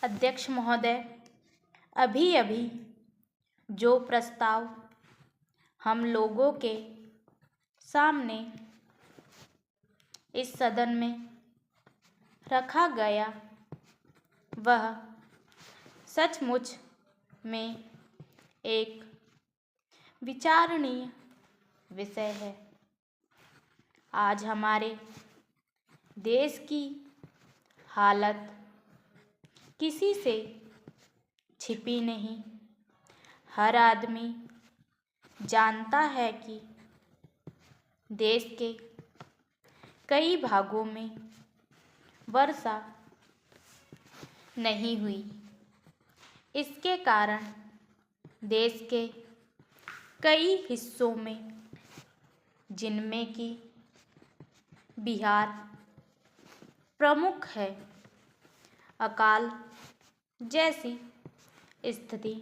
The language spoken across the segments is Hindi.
अध्यक्ष महोदय, अभी अभी जो प्रस्ताव हम लोगों के सामने इस सदन में रखा गया वह सचमुच में एक विचारणीय विषय है। आज हमारे देश की हालत किसी से छिपी नहीं। हर आदमी जानता है कि देश के कई भागों में वर्षा नहीं हुई। इसके कारण देश के कई हिस्सों में, जिनमें कि बिहार प्रमुख है, अकाल जैसी स्थिति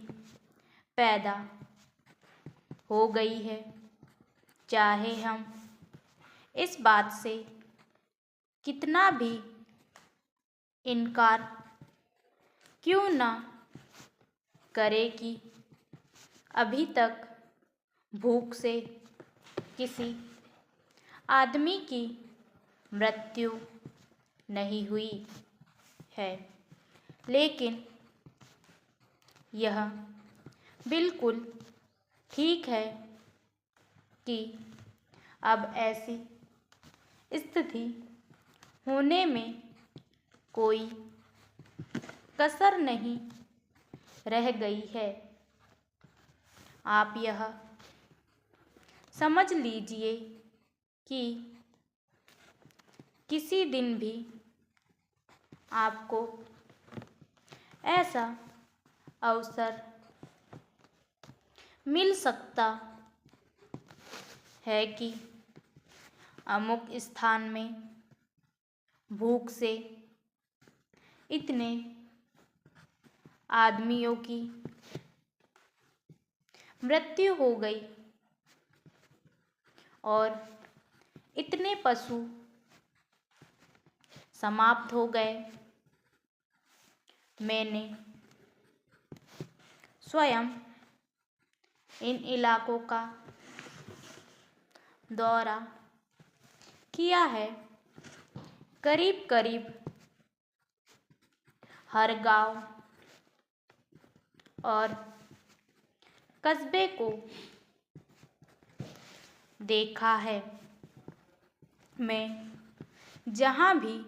पैदा हो गई है। चाहे हम इस बात से कितना भी इनकार क्यों ना करें कि अभी तक भूख से किसी आदमी की मृत्यु नहीं हुई है, लेकिन यह बिल्कुल ठीक है कि अब ऐसी स्थिति होने में कोई कसर नहीं रह गई है। आप यह समझ लीजिए कि किसी दिन भी आपको ऐसा अवसर मिल सकता है कि अमुक स्थान में भूख से इतने आदमियों की मृत्यु हो गई और इतने पशु समाप्त हो गए। मैंने स्वयं इन इलाकों का दौरा किया है। करीब करीब हर गांव और कस्बे को देखा है। मैं जहाँ भी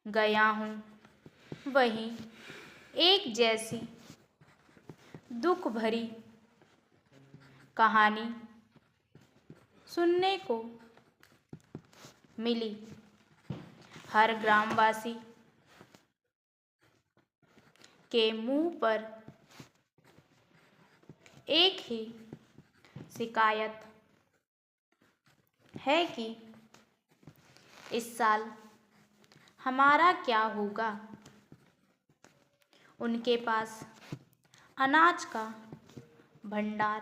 गया हूँ वहीं एक जैसी दुख भरी कहानी सुनने को मिली। हर ग्रामवासी के मुंह पर एक ही शिकायत है कि इस साल हमारा क्या होगा। उनके पास अनाज का भंडार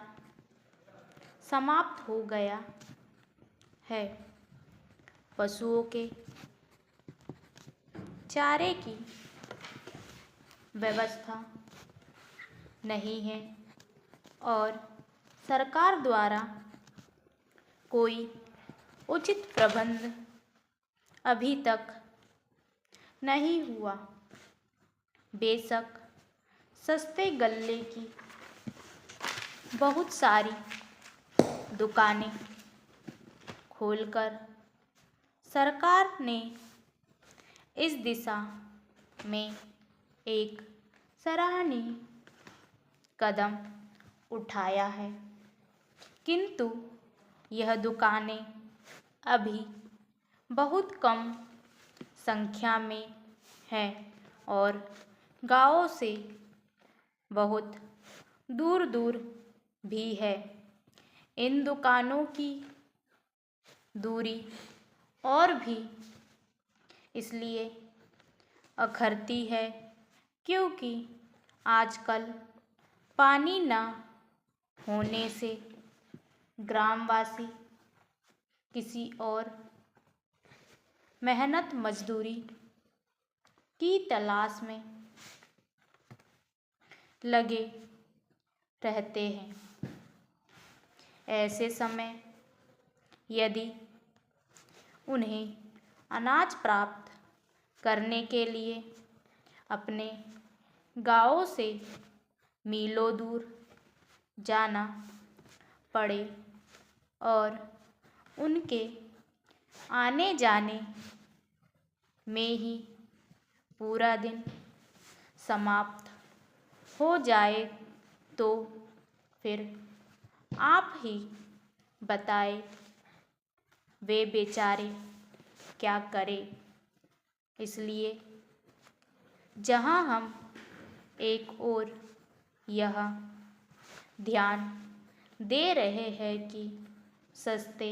समाप्त हो गया है। पशुओं के चारे की व्यवस्था नहीं है और सरकार द्वारा कोई उचित प्रबंध अभी तक नहीं हुआ। बेशक सस्ते गल्ले की बहुत सारी दुकानें खोलकर सरकार ने इस दिशा में एक सराहनीय कदम उठाया है, किंतु यह दुकानें अभी बहुत कम संख्या में हैं और गांवों से बहुत दूर दूर भी है। इन दुकानों की दूरी और भी इसलिए अखरती है क्योंकि आजकल पानी न होने से ग्रामवासी किसी और मेहनत मजदूरी की तलाश में लगे रहते हैं। ऐसे समय यदि उन्हें अनाज प्राप्त करने के लिए अपने गाँव से मीलों दूर जाना पड़े और उनके आने जाने में ही पूरा दिन समाप्त हो जाए तो फिर आप ही बताएं वे बेचारे क्या करें। इसलिए जहां हम एक ओर यह ध्यान दे रहे हैं कि सस्ते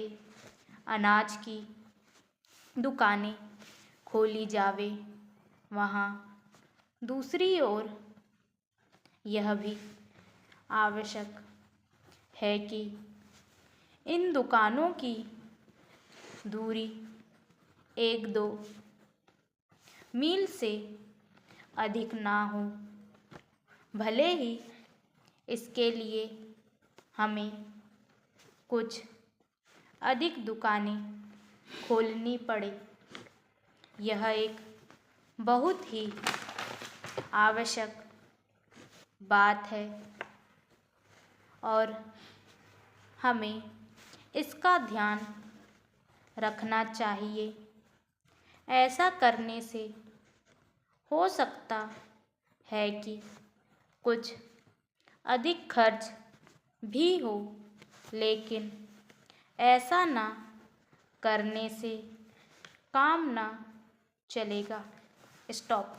अनाज की दुकानें खोली जावे, वहाँ दूसरी ओर यह भी आवश्यक है कि इन दुकानों की दूरी 1-2 मील से अधिक ना हो। भले ही इसके लिए हमें कुछ अधिक दुकानें खोलनी पड़े, यह एक बहुत ही आवश्यक बात है और हमें इसका ध्यान रखना चाहिए। ऐसा करने से हो सकता है कि कुछ अधिक खर्च भी हो, लेकिन ऐसा ना करने से काम ना चलेगा। स्टॉप।